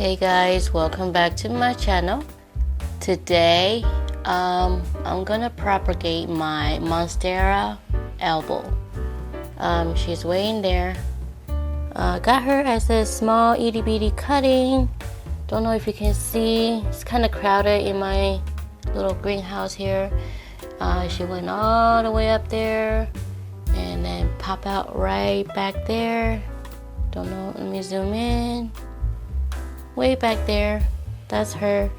Hey guys, welcome back to my channel. Today I'm gonna propagate my Monstera Albo. She's way in there. Got her as a small itty bitty cutting. Don't know if you can see, it's kind of crowded in my little greenhouse here. She went all the way up there and then pop out right back there. Don't know, let me zoom in. Way back there, that's her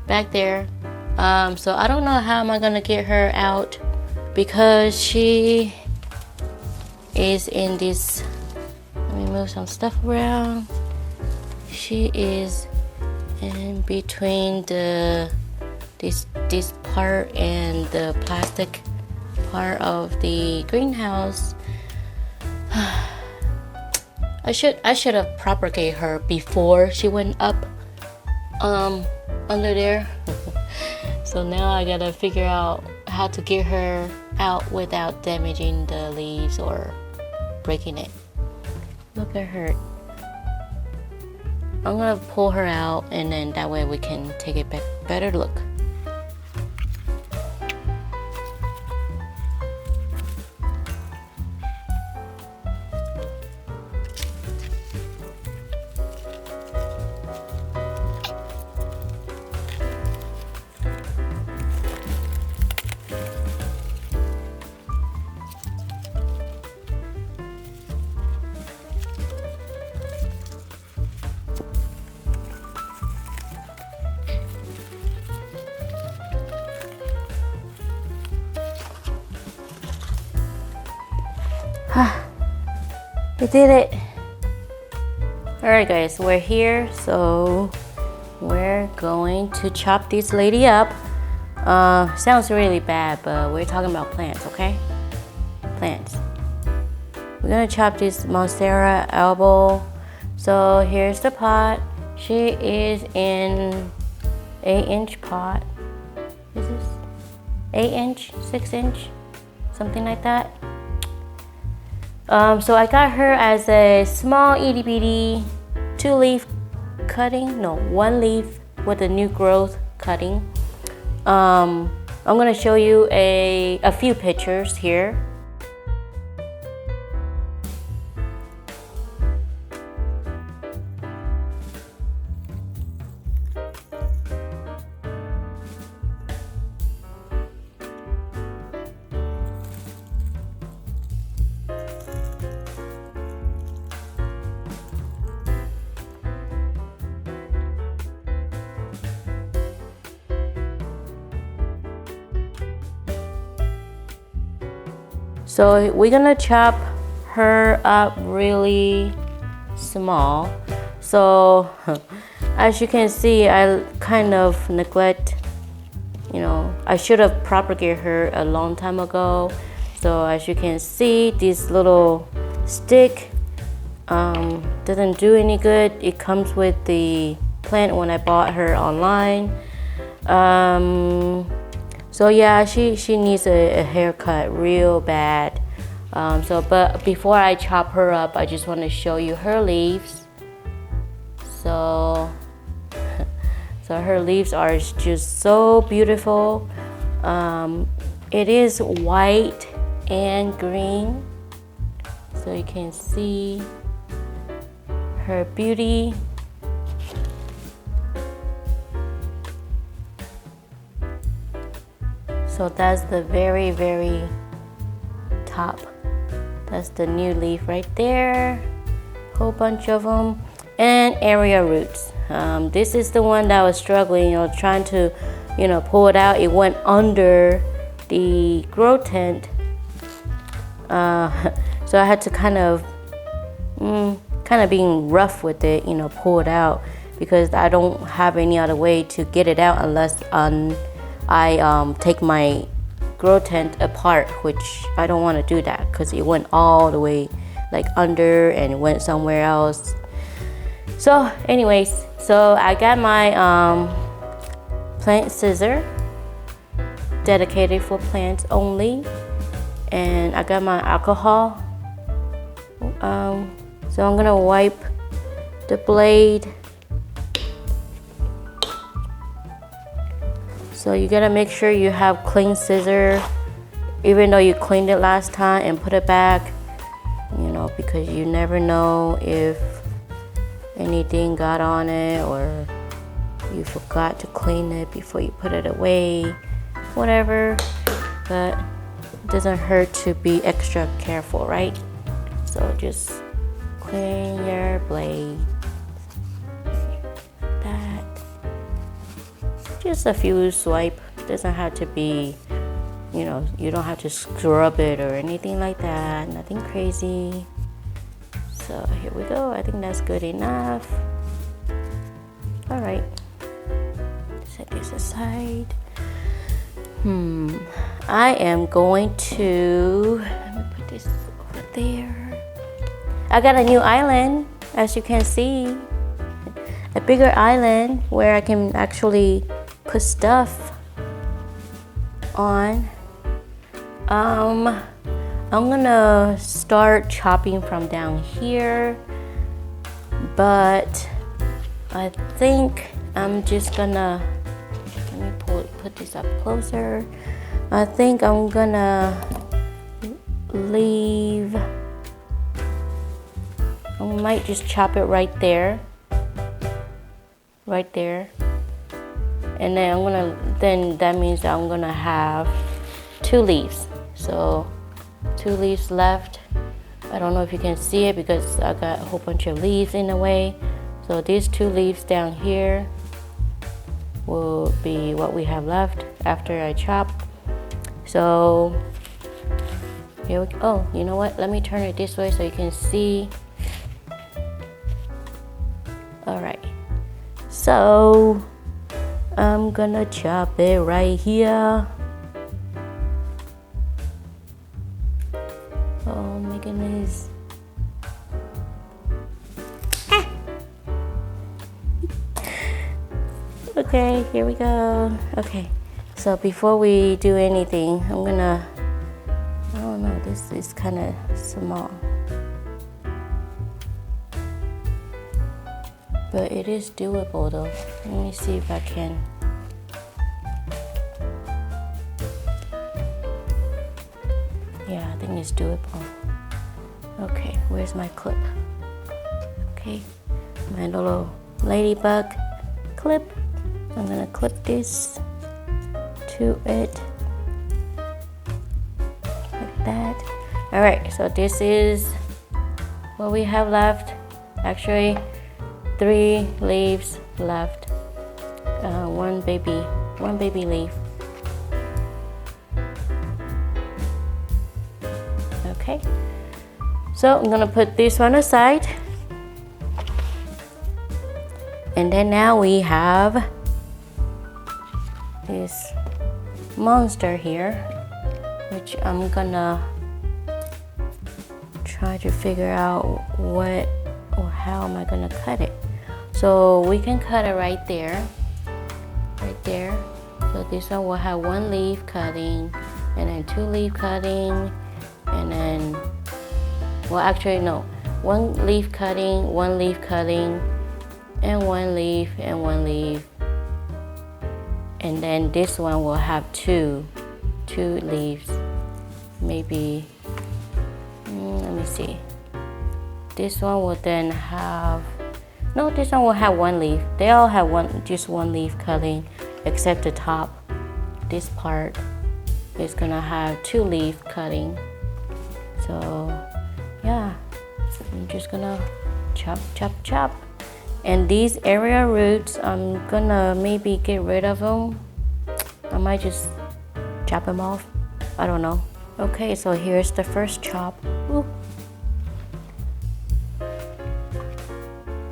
back there. So I don't know how am I gonna get her out because she is in this, let me move some stuff around. She is in between this part and the plastic part of the greenhouse. I should have propagated her before she went up under there. So now I gotta figure out how to get her out without damaging the leaves or breaking it. Look at her. I'm gonna pull her out and then that way we can take a better look. We did it. Alright guys, we're here, so we're going to chop this lady up. Sounds really bad, but we're talking about plants, okay? Plants. We're gonna chop this Monstera Albo. So here's the pot. She is in 8-inch pot. Is this 8-inch, 6-inch, something like that? So I got her as a small itty bitty 2-leaf cutting, no, 1 leaf with a new growth cutting. I'm gonna show you a few pictures here. So we're gonna chop her up really small. So as you can see, I kind of neglect, I should have propagated her a long time ago. So as you can see, this little stick doesn't do any good. It comes with the plant when I bought her online. So yeah, she needs a haircut real bad. But before I chop her up, I just want to show you her leaves. So her leaves are just so beautiful. It is white and green, so you can see her beauty. So that's the very, very top. That's the new leaf right there. Whole bunch of them. And area roots. This is the one that was struggling, trying to, pull it out. It went under the grow tent. So I had to kind of being rough with it, pull it out because I don't have any other way to get it out unless I take my grow tent apart, which I don't want to do that because it went all the way like under and it went somewhere else. So anyways, so I got my plant scissor dedicated for plants only, and I got my alcohol. So I'm gonna wipe the blade So you gotta make sure you have clean scissor, even though you cleaned it last time, and put it back, you know, because you never know if anything got on it or you forgot to clean it before you put it away, whatever. But it doesn't hurt to be extra careful, right? So just clean your blade. That. Just a few swipe. Doesn't have to be, you know, you don't have to scrub it or anything like that. Nothing crazy. So here we go. I think that's good enough. All right. Set this aside. I am going to, let me put this over there. I got a new island, as you can see. A bigger island where I can actually put stuff on. I'm gonna start chopping from down here, but I think I'm just gonna, let me put this up closer. I think I'm gonna leave, I might just chop it right there, and then that means I'm gonna have 2 leaves. So 2 leaves left. I don't know if you can see it because I got a whole bunch of leaves in the way. So these 2 leaves down here will be what we have left after I chop. So here we go. Oh, you know what? Let me turn it this way so you can see. All right. So I'm gonna chop it right here. Oh my goodness. Okay, here we go. Okay, so before we do anything, I'm gonna, I don't know, this is kind of small. But it is doable though. Let me see if I can. Yeah, I think it's doable. Okay, where's my clip? Okay, my little ladybug clip. I'm gonna clip this to it like that. All right, so this is what we have left. Actually, 3 leaves left. One baby leaf. Okay, so I'm gonna put this one aside, and then now we have this monster here, which I'm gonna try to figure out what or how am I gonna cut it. So we can cut it right there. So this one will have 1 leaf cutting, and then 2 leaf cutting, and then, well actually no, 1 leaf cutting, 1 leaf cutting, and 1 leaf and 1 leaf. And then this one will have two leaves, maybe, let me see. This one will then have, no, this one will have 1 leaf. They all have just one leaf cutting, except the top. This part is gonna have 2 leaf cutting. So yeah, I'm just gonna chop, chop, chop. And these area roots, I'm gonna maybe get rid of them. I might just chop them off. I don't know. Okay, so here's the first chop. Ooh.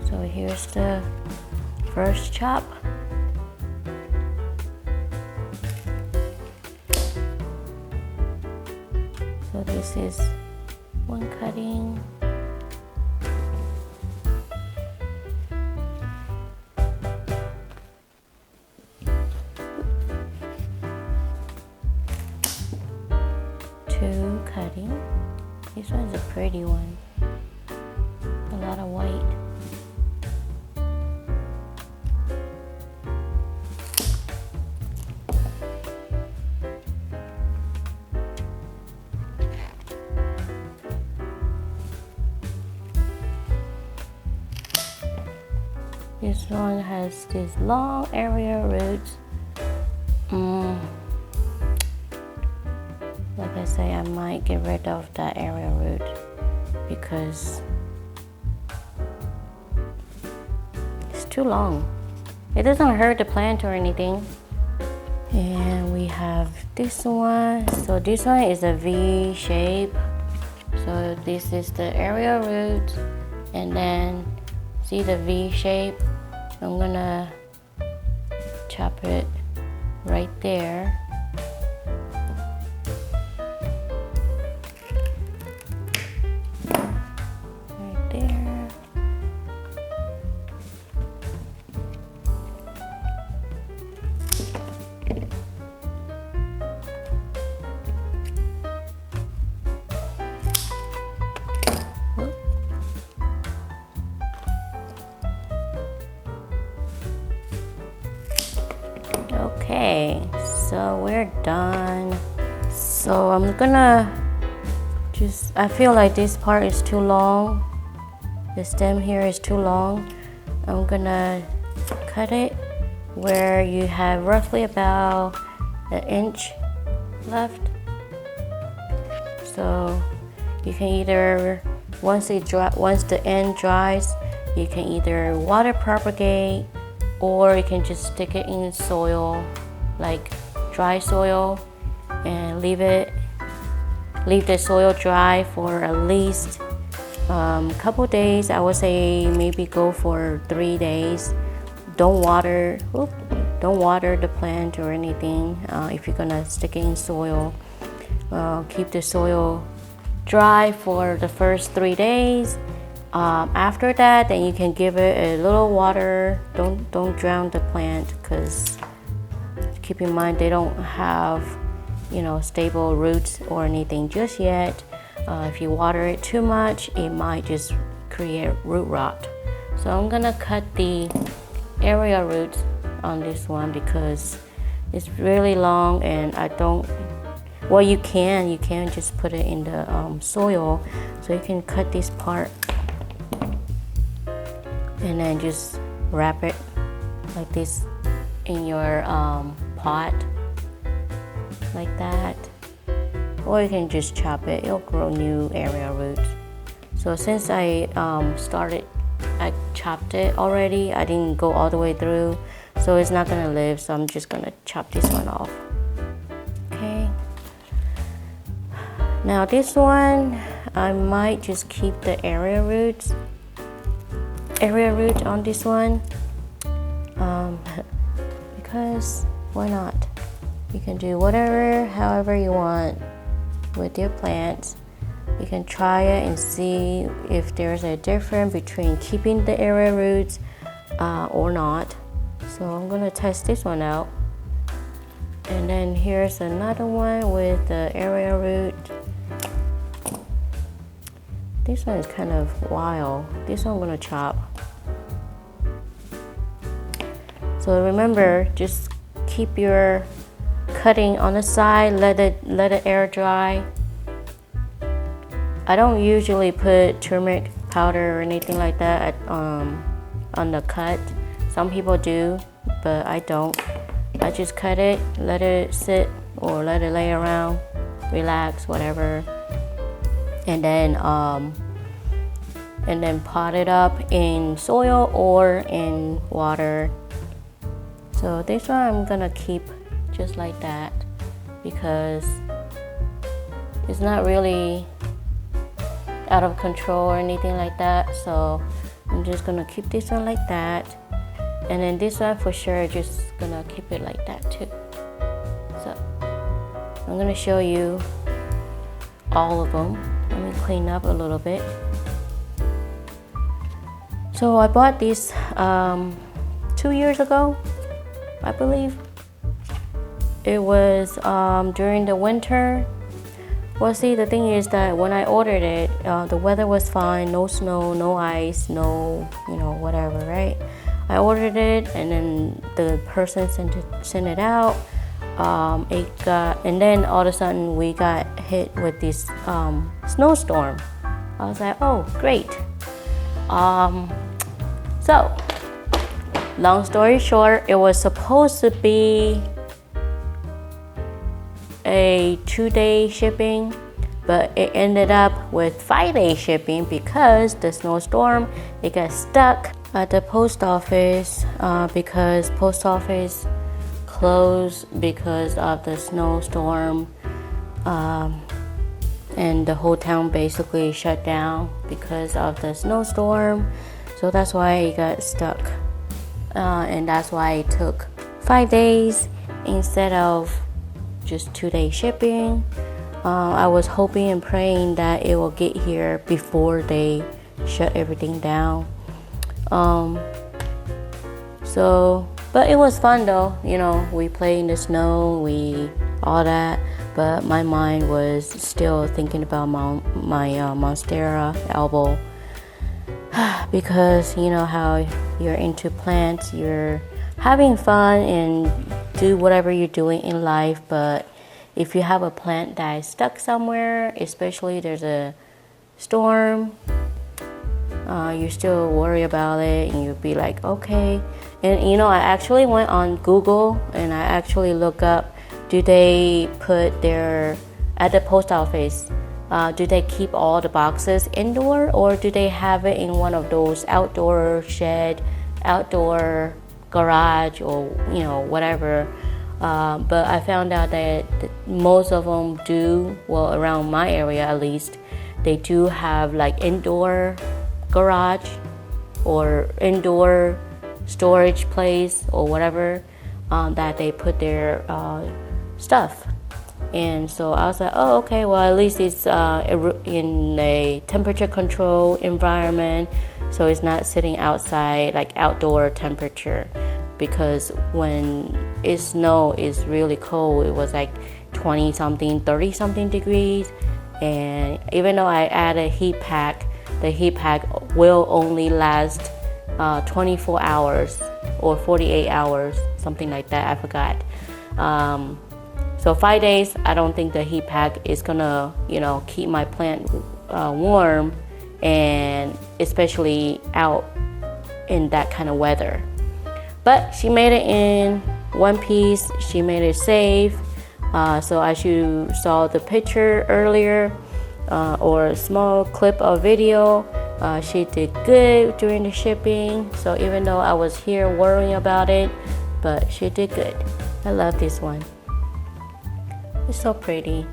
So here's the first chop. So this is 1 cutting. Cutting. This one's a pretty one. A lot of white. This one has these long area roots. Like I say, I might get rid of that area root because it's too long. It doesn't hurt the plant or anything. And we have this one. So this one is a V shape. So this is the area root, and then see the V shape? I'm gonna chop it right there. Right there. Okay, so we're done. So I'm gonna I feel like this part is too long. The stem here is too long. I'm gonna cut it where you have roughly about an inch left. So you can either, once the end dries, you can either water propagate, or you can just stick it in soil, like dry soil, and leave the soil dry for at least a couple days. I would say maybe go for 3 days. Don't water the plant or anything if you're gonna stick it in soil. Keep the soil dry for the first 3 days. After that, then you can give it a little water. Don't drown the plant, because keep in mind they don't have stable roots or anything just yet. If you water it too much, it might just create root rot. So I'm gonna cut the area roots on this one because it's really long, and I don't. Well, you can just put it in the soil, so you can cut this part and then just wrap it like this in your pot, like that. Or you can just chop it. It'll grow new area roots. So since I chopped it already, I didn't go all the way through, so it's not gonna live. So I'm just gonna chop this one off. Okay. Now this one, I might just keep the area root on this one, because why not? You can do however you want with your plants. You can try it and see if there's a difference between keeping the area roots or not. So I'm gonna test this one out. And then here's another one with the area root. This one is kind of wild. This one I'm gonna chop. So remember, just keep your cutting on the side, let it air dry. I don't usually put turmeric powder or anything like that on the cut. Some people do, but I don't. I just cut it, let it sit or let it lay around, relax, whatever. And then pot it up in soil or in water. So this one I'm gonna keep just like that because it's not really out of control or anything like that. So I'm just gonna keep this one like that. And then this one for sure, just gonna keep it like that too. So I'm gonna show you all of them. Let me clean up a little bit. So I bought these 2 years ago, I believe. It was during the winter. Well, see, the thing is that when I ordered it, the weather was fine, no snow, no ice, no, whatever, right? I ordered it, and then the person sent it out. And then all of a sudden we got hit with this snowstorm. I was like, oh, great. So long story short, it was supposed to be a 2-day shipping, but it ended up with 5-day shipping because the snowstorm, it got stuck at the post office because post office closed because of the snowstorm, and the whole town basically shut down because of the snowstorm. So that's why it got stuck, and that's why it took 5 days instead of just 2-day shipping. I was hoping and praying that it will get here before they shut everything down. But it was fun though. We played in the snow, all that. But my mind was still thinking about my Monstera Albo because you know how you're into plants, you're having fun and do whatever you're doing in life, but if you have a plant that is stuck somewhere, especially there's a storm, you still worry about it and you'll be like, okay. And I actually went on Google and I actually look up, do they put at the post office, do they keep all the boxes indoor or do they have it in one of those outdoor shed, outdoor garage or whatever? But I found out that most of them do, well, around my area at least, they do have like indoor garage or indoor storage place or whatever that they put their stuff. And so I was like, oh, okay, well, at least it's in a temperature controlled environment, so it's not sitting outside like outdoor temperature. Because when it snow is really cold, it was like 20 something, 30 something degrees, and even though I add a heat pack, the heat pack will only last 24 hours or 48 hours, something like that, I forgot. So 5 days, I don't think the heat pack is gonna keep my plant warm, and especially out in that kind of weather. But she made it in one piece. She made it safe. So as you saw the picture earlier, or a small clip of video, she did good during the shipping. So even though I was here worrying about it, but she did good. I love this one. It's so pretty.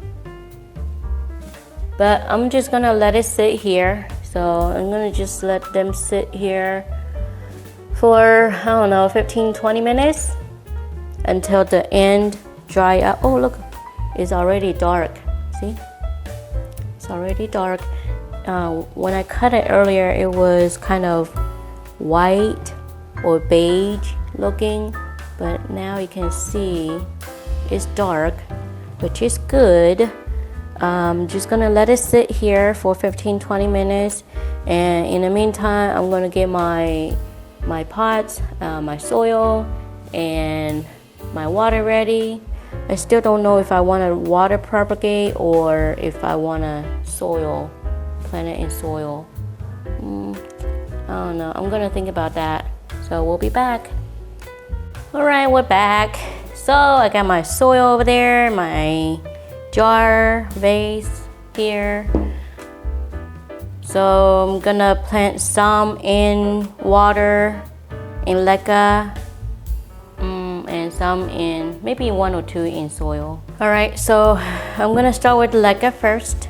But I'm just gonna let it sit here. So I'm gonna just let them sit here for, I don't know, 15-20 minutes until the end dry up. Oh, look, it's already dark. See? It's already dark. When I cut it earlier, it was kind of white or beige looking, but now you can see it's dark, which is good. Just gonna let it sit here for 15-20 minutes, and in the meantime, I'm gonna get my pots, my soil, and my water ready. I still don't know if I want to water propagate or if I want to plant it in soil. I don't know. I'm gonna think about that. So we'll be back. All right, we're back. So I got my soil over there, my jar, vase here. So I'm gonna plant some in water, in leca, and some in, maybe 1 or 2 in soil. All right, so I'm gonna start with leca first.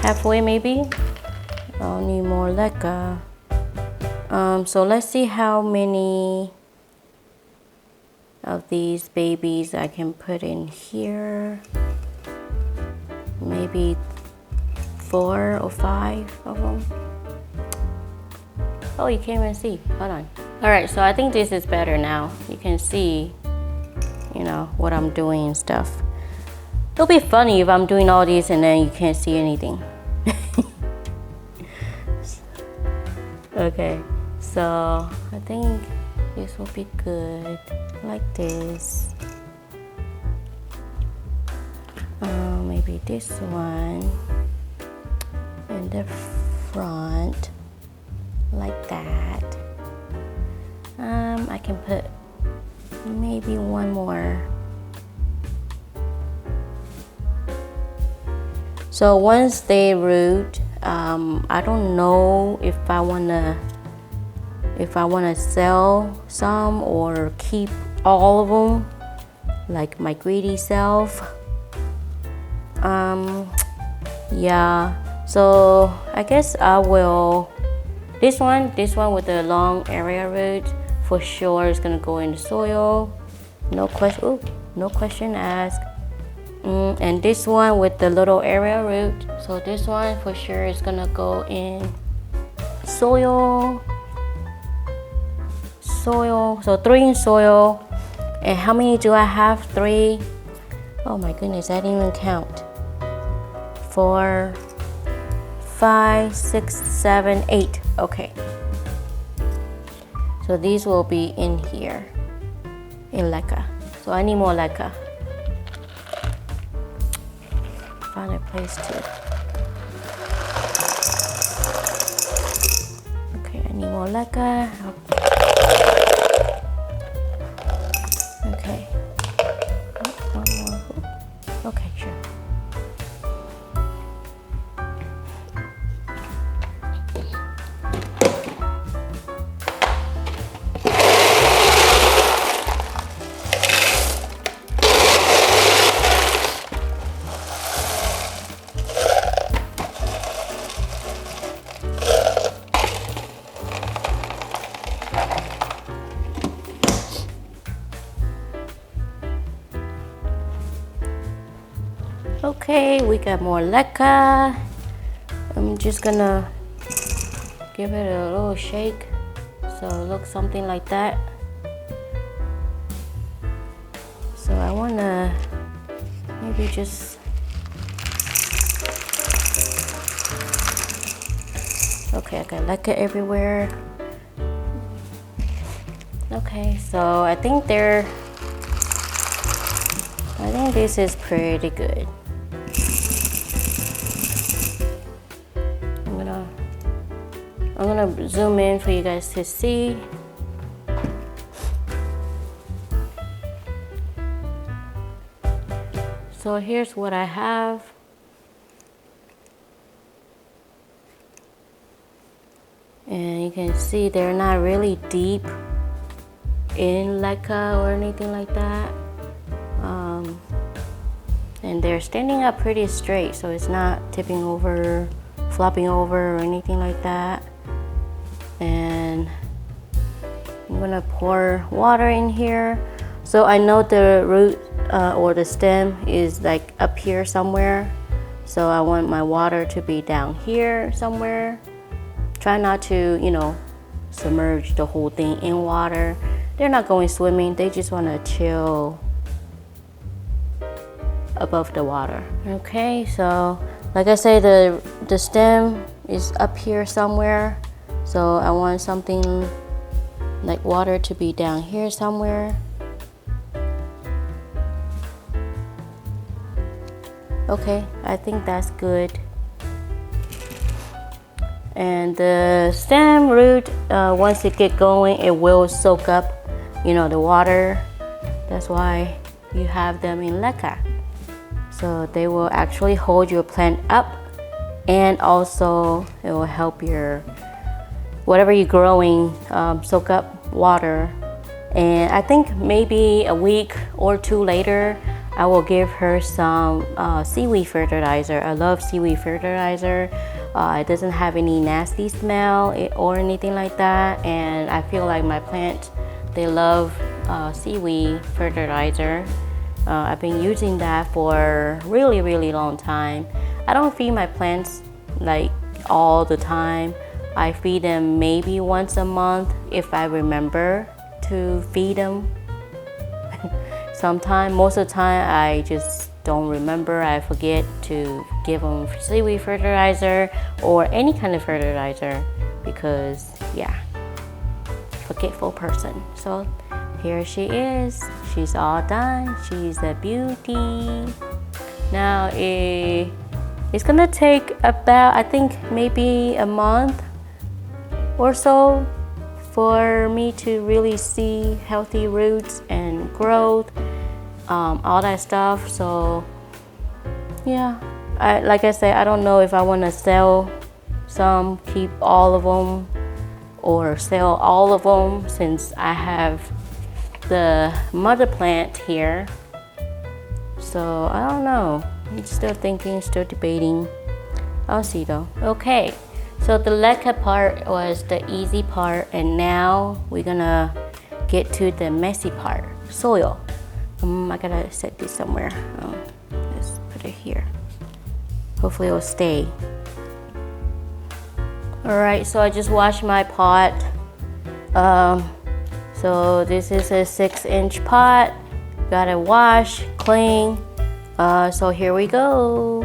Halfway maybe. I'll need more leca. So let's see how many of these babies I can put in here. Maybe 4 or 5 of them. Oh, you can't even see. Hold on. All right, so I think this is better now. You can see, what I'm doing and stuff. It'll be funny if I'm doing all these and then you can't see anything. Okay, so I think this will be good, like this. maybe this one in the front like that. I can put maybe one more. So once they root, I don't know if I wanna sell some or keep all of them, like my greedy self. Yeah. So I guess I will. This one with the long area root for sure is gonna go in the soil. No question asked. And this one with the little area root. So this one for sure is gonna go in soil. So 3 in soil. And how many do I have? 3. Oh my goodness, I didn't even count. 4, 5, 6, 7, 8. Okay. So these will be in here in leca. So I need more leca. Find a place to. Okay, I need more leca. Okay. One more hoop. Okay, sure. Okay, we got more leca. I'm just gonna give it a little shake so it looks something like that. So I wanna maybe just okay, I got leca everywhere. Okay, so I think this is pretty good. I'm gonna zoom in for you guys to see. So here's what I have. And you can see they're not really deep in leca or anything like that. And they're standing up pretty straight, so it's not tipping over, flopping over or anything like that. And I'm gonna pour water in here. So I know the root or the stem is like up here somewhere. So I want my water to be down here somewhere. Try not to, submerge the whole thing in water. They're not going swimming, they just wanna chill above the water. Okay, so like I say, the stem is up here somewhere. So I want something like water to be down here somewhere. Okay, I think that's good. And the stem root, once it get going, it will soak up, the water. That's why you have them in leca. So they will actually hold your plant up, and also it will help your whatever you're growing soak up water. And I think maybe a week or 2 later, I will give her some seaweed fertilizer. I love seaweed fertilizer. It doesn't have any nasty smell or anything like that. And I feel like my plants, they love seaweed fertilizer. I've been using that for a really, really long time. I don't feed my plants like all the time. I feed them maybe once a month if I remember to feed them. Most of the time I just don't remember. I forget to give them seaweed fertilizer or any kind of fertilizer because, forgetful person. So here she is. She's all done. She's a beauty. Now it's gonna take about, I think, maybe a month or so for me to really see healthy roots and growth, all that stuff. So yeah, like I said, I don't know if I want to sell some, keep all of them, or sell all of them, since I have the mother plant here. So I don't know, I'm still thinking, still debating. I'll see though. Okay, so the leca part was the easy part, and now we're gonna get to the messy part, soil. I gotta set this somewhere. Let's put it here. Hopefully it'll stay. Alright, so I just washed my pot. So this is a 6-inch pot. Gotta wash, clean. So here we go.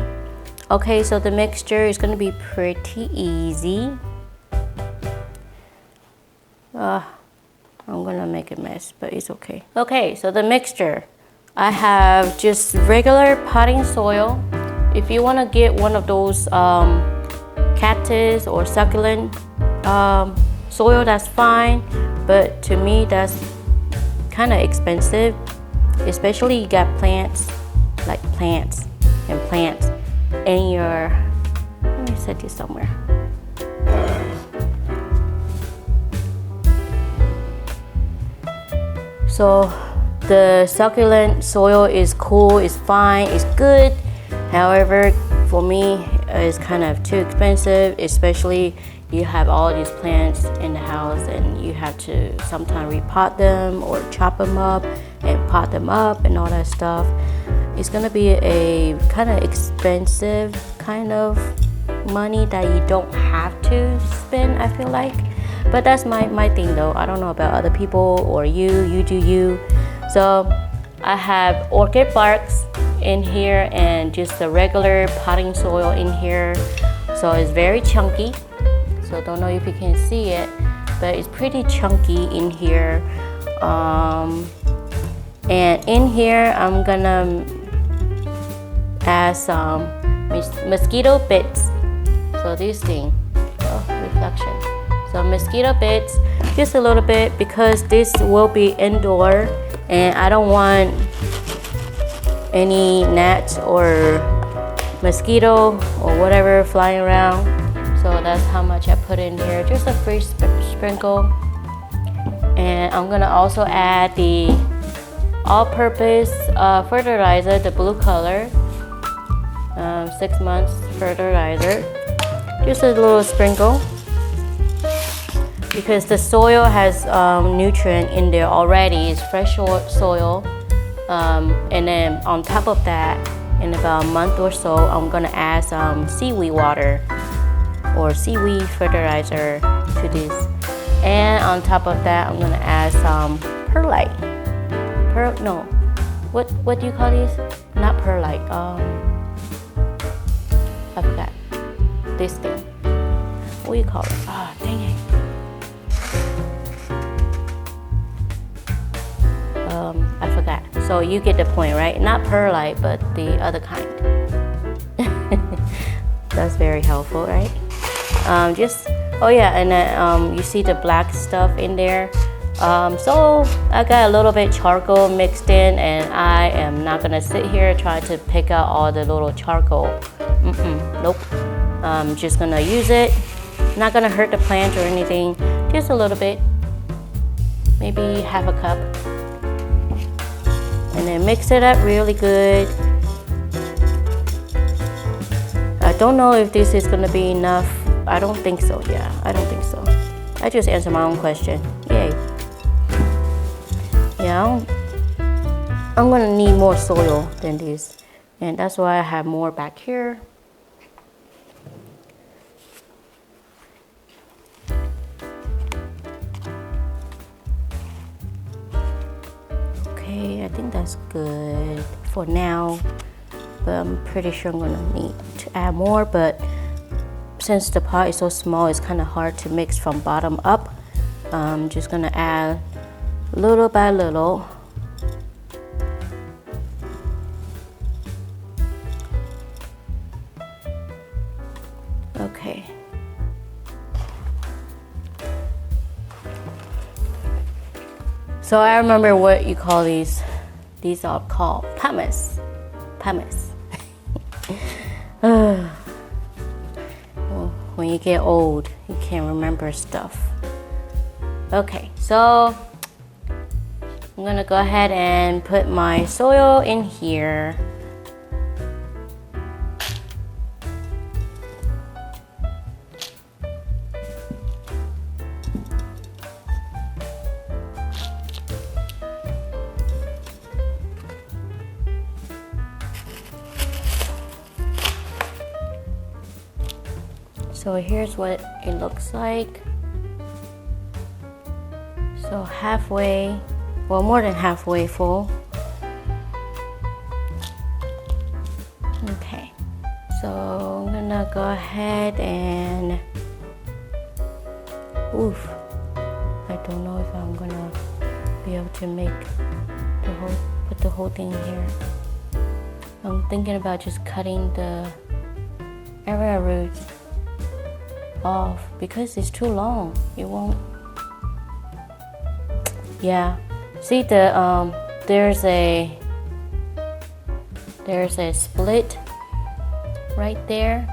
Okay, so the mixture is gonna be pretty easy. I'm gonna make a mess, but it's okay. Okay, so the mixture. I have just regular potting soil. If you wanna get one of those cactus or succulent soil, that's fine. But to me, that's kind of expensive. Especially you got plants, like plants in your, let me set this somewhere. So the succulent soil is cool, it's fine, it's good. However, for me, it's kind of too expensive, especially you have all these plants in the house and you have to sometimes repot them or chop them up and pot them up and all that stuff. It's gonna be a kind of expensive kind of money that you don't have to spend, I feel like. But that's my thing though. I don't know about other people or you do you. So I have orchid barks in here and just the regular potting soil in here. So it's very chunky. So don't know if you can see it, but it's pretty chunky in here. And in here, I'm gonna add some mosquito bits. So this thing, reflection. So mosquito bits, just a little bit, because this will be indoor and I don't want any gnats or mosquito or whatever flying around. So that's how much I put in here, just a free sprinkle. And I'm gonna also add the all-purpose fertilizer, the blue color, 6 months fertilizer, just a little sprinkle, because the soil has nutrient in there already. It's fresh soil, and then on top of that, in about a month or so, I'm gonna add some seaweed water or seaweed fertilizer to this. And on top of that, I'm gonna add some perlite. What do you call these? Not perlite. I forgot. This thing. What do you call it? Ah, dang it. I forgot. So you get the point, right? Not perlite, but the other kind. That's very helpful, right? Oh yeah, and then you see the black stuff in there. So I got a little bit charcoal mixed in, and I am not gonna sit here try to pick out all the little charcoal. Nope. I'm just gonna use it. Not gonna hurt the plant or anything. Just a little bit, maybe half a cup, and then mix it up really good. I don't know if this is gonna be enough. I don't think so. Yeah, I don't think so. I just answered my own question. Yay. Yeah, I'm gonna need more soil than this, and that's why I have more back here. Okay, I think that's good for now, but I'm pretty sure I'm gonna need to add more. But since the pot is so small, it's kind of hard to mix from bottom up. I'm just gonna add little by little. So I remember what you call these. These are called pumice. Pumice. When you get old, you can't remember stuff. Okay, so I'm gonna go ahead and put my soil in here. So here's what it looks like. So halfway, well, more than halfway full. Okay, so I'm gonna go ahead and, oof, I don't know if I'm gonna be able to put the whole thing here. I'm thinking about just cutting the area roots off because it's too long. It won't. Yeah. See there's a split right there.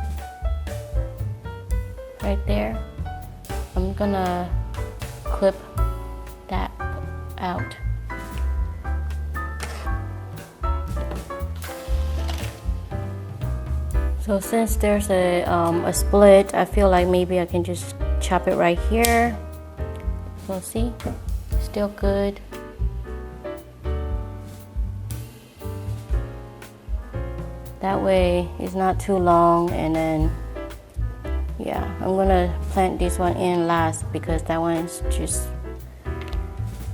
Right there. I'm gonna clip that out. So since there's a split, I feel like maybe I can just chop it right here. So see, still good. That way it's not too long, and then yeah, I'm gonna plant this one in last because that one's just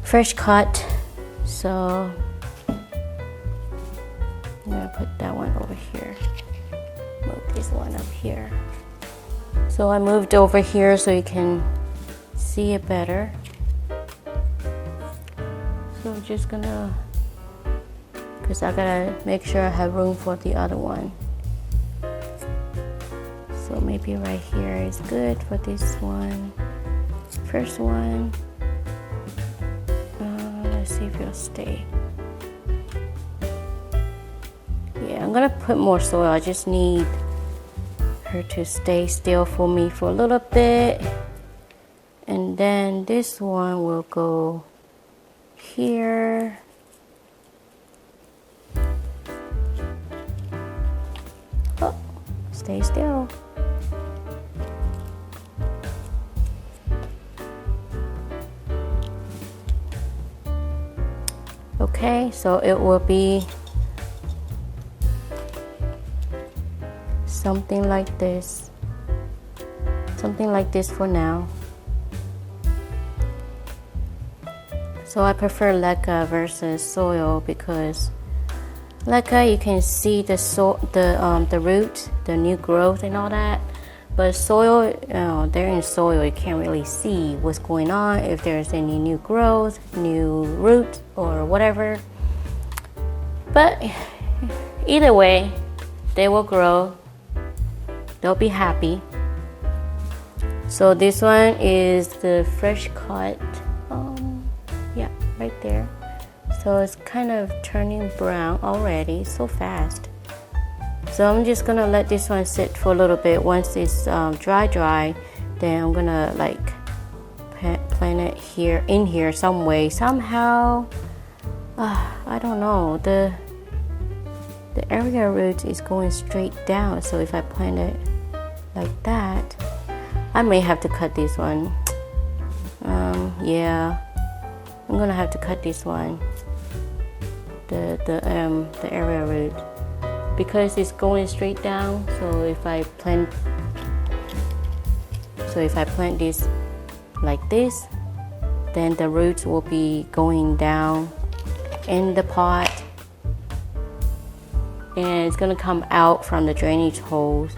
fresh cut. So I'm gonna put that one over here. Move this one up here. So I moved over here so you can see it better. So I'm just gonna, because I gotta make sure I have room for the other one. So maybe right here is good for this one. First one. Let's see if it'll stay. Yeah, I'm gonna put more soil. I just need her to stay still for me for a little bit. And then this one will go here. Oh, stay still. Okay, so it will be something like this. Something like this for now. So I prefer leca versus soil because leca you can see the root, the new growth and all that. But soil, they're in soil, you can't really see what's going on, if there's any new growth, new root or whatever. But either way, they will grow. They'll be happy. So this one is the fresh cut. Yeah, right there. So it's kind of turning brown already, so fast. So I'm just gonna let this one sit for a little bit. Once it's dry, then I'm gonna like plant it here, in here some way, somehow. I don't know. The area root is going straight down. So if I plant it like that, I may have to cut this one. Yeah, I'm gonna have to cut this one. The area root, because it's going straight down. So if I plant this like this, then the roots will be going down in the pot, and it's gonna come out from the drainage holes.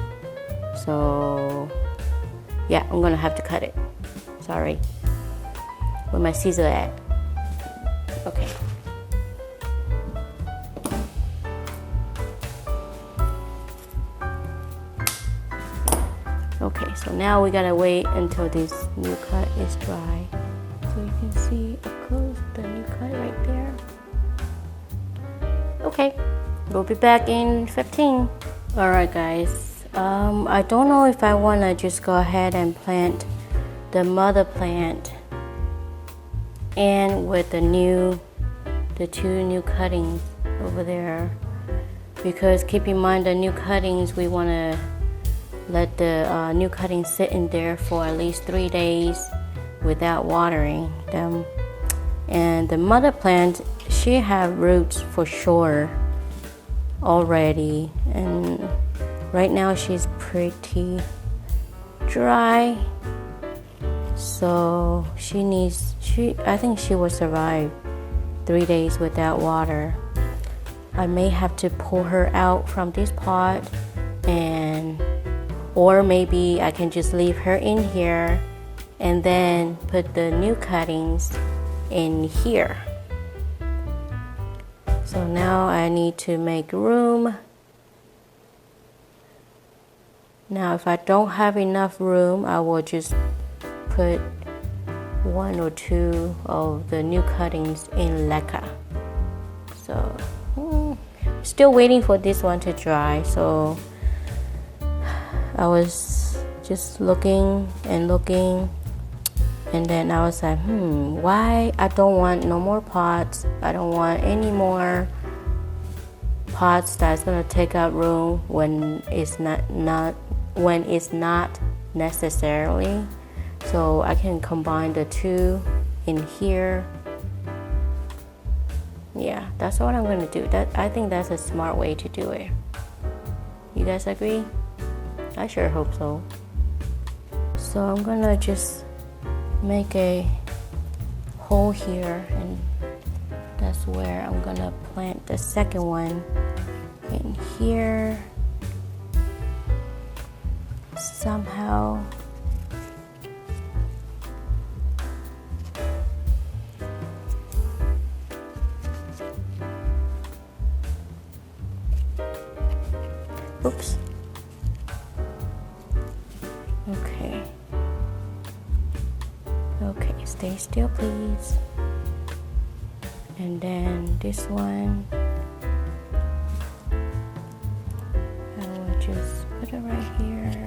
So yeah, I'm gonna have to cut it. Sorry. Where my scissor at? Okay. Okay, so now we gotta wait until this new cut is dry. So you can see up close the new cut. that right there. Okay, we'll be back in 15. Alright guys, I don't know if I want to just go ahead and plant the mother plant and with the two new cuttings over there, because keep in mind the new cuttings, we want to let the new cuttings sit in there for at least 3 days without watering them. And the mother plant, she have roots for sure already, and right now she's pretty dry, so I think she will survive 3 days without water. I may have to pull her out from this pot, or maybe I can just leave her in here and then put the new cuttings in here. So now I need to make room. Now if I don't have enough room, I will just put 1 or 2 of the new cuttings in leca. So still waiting for this one to dry, so I was just looking, and then I was like, why I don't want no more pots. I don't want any more pots that's gonna take up room when it's not necessarily. So I can combine the two in here. Yeah, that's what I'm gonna do. I think that's a smart way to do it. You guys agree? I sure hope so. So I'm gonna just make a hole here, and that's where I'm gonna plant the second one in here somehow. Oops. Okay. Okay, stay still please. And then this one, I will just put it right here.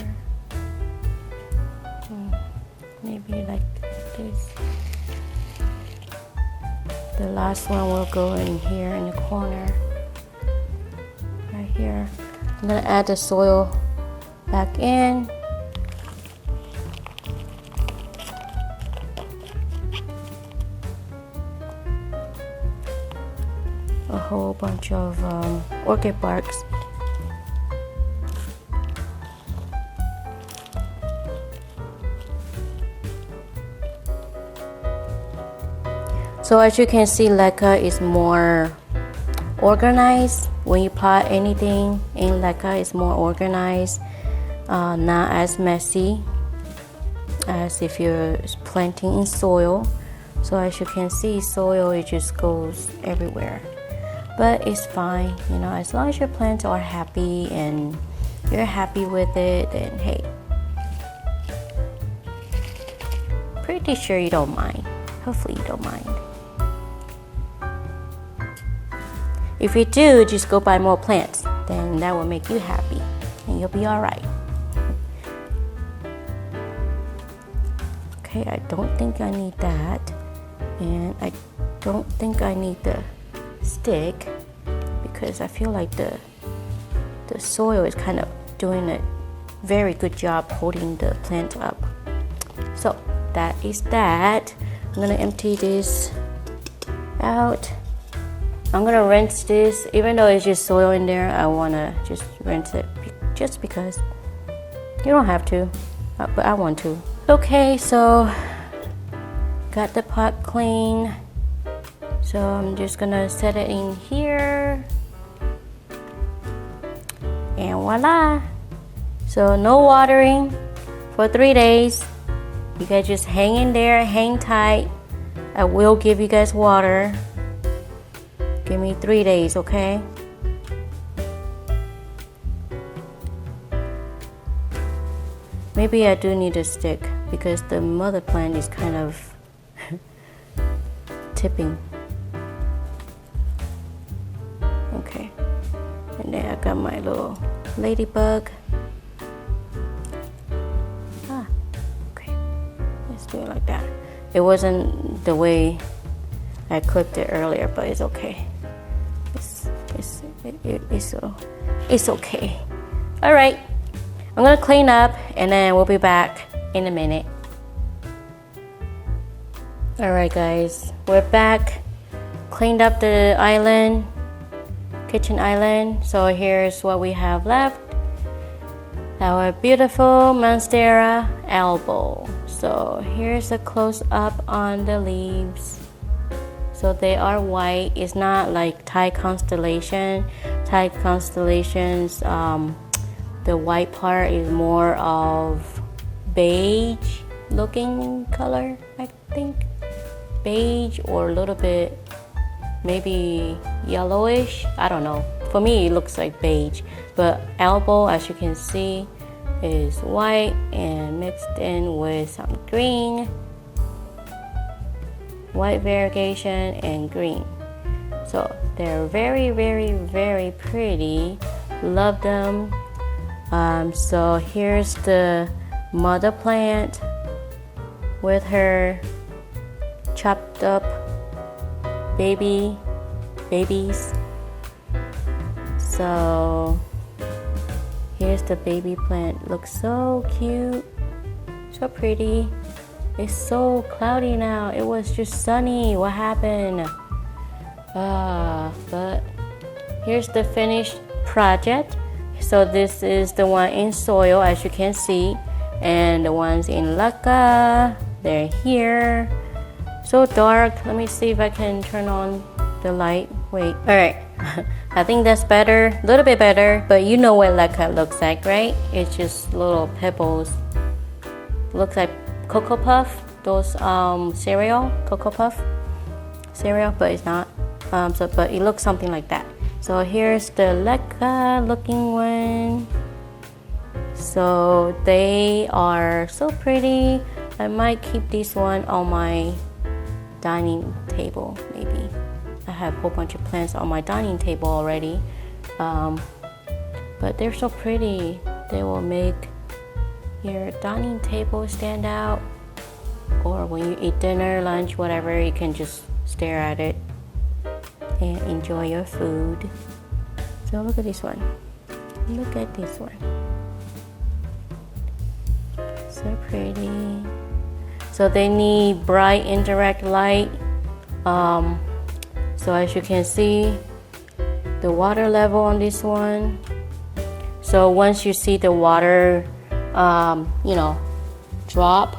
Maybe like this. The last one will go in here in the corner. Right here. I'm gonna add the soil back in. A whole bunch of orchid barks. So as you can see, leca is more organized. When you pot anything in leca, it's more organized, not as messy as if you're planting in soil. So as you can see, soil, it just goes everywhere. But it's fine, you know, as long as your plants are happy and you're happy with it, then hey, pretty sure you don't mind. Hopefully you don't mind. If you do, just go buy more plants, then that will make you happy and you'll be all right. Okay, I don't think I need that, and I don't think I need the stick because I feel like the soil is kind of doing a very good job holding the plant up. So that is that. I'm gonna empty this out. I'm gonna rinse this, even though it's just soil in there. I wanna just rinse it just because. You don't have to, but I want to. Okay, so got the pot clean. So I'm just gonna set it in here, and voila. So no watering for 3 days. You guys just hang in there, hang tight. I will give you guys water. Give me 3 days, okay? Maybe I do need a stick because the mother plant is kind of tipping. Okay, and then I got my little ladybug. Okay, let's do it like that. It wasn't the way I clipped it earlier, but it's okay. It's okay. All right, I'm gonna clean up and then we'll be back in a minute. All right, guys, we're back. Cleaned up the island, kitchen island. So here's what we have left. Our beautiful Monstera Albo. So here's a close-up on the leaves. So they are white. It's not like Thai constellation. Thai constellations, the white part is more of beige looking color, I think. Beige or a little bit maybe yellowish, I don't know. For me it looks like beige, but Albo, as you can see, is white and mixed in with some green, white variegation and green. So they're very, very, very pretty. Love them. So here's the mother plant with her chopped up babies. So here's the baby plant. Looks so cute, so pretty. It's so cloudy now. It was just sunny. What happened? But here's the finished project. So this is the one in soil, as you can see, and the ones in lacquer, they're here. So dark. Let me see if I can turn on the light. Wait. All right. I think that's better, a little bit better, but you know what lacquer looks like, right? It's just little pebbles. Looks like Cocoa Puff, those cereal, Cocoa Puff cereal, but it's not. But it looks something like that. So here's the lacquer looking one. So they are so pretty. I might keep this one on my dining table, maybe. I have a whole bunch of plants on my dining table already, but they're so pretty. They will make your dining table stand out, or when you eat dinner, lunch, whatever, you can just stare at it and enjoy your food. So look at this one. Look at this one. So pretty. So they need bright indirect light. So as you can see, the water level on this one. So once you see the water, drop,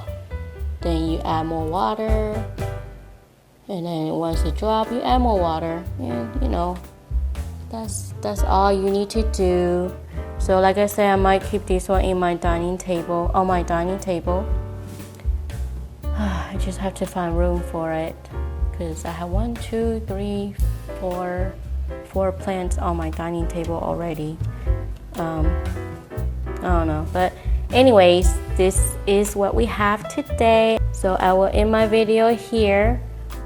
then you add more water. And then once it drops, you add more water. And that's all you need to do. So like I said, I might keep this one in my dining table, on my dining table. I just have to find room for it, because I have 1, 2, 3, 4 plants on my dining table already. I don't know, but anyways, this is what we have today. So I will end my video here.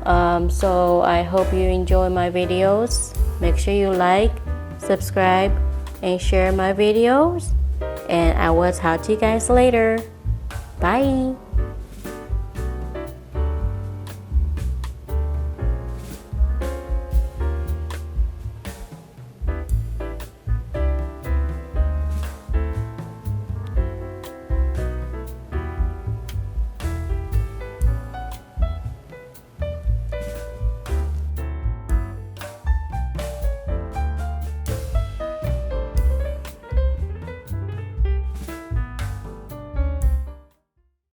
So I hope you enjoy my videos. Make sure you like, subscribe, and share my videos. And I will talk to you guys later. Bye.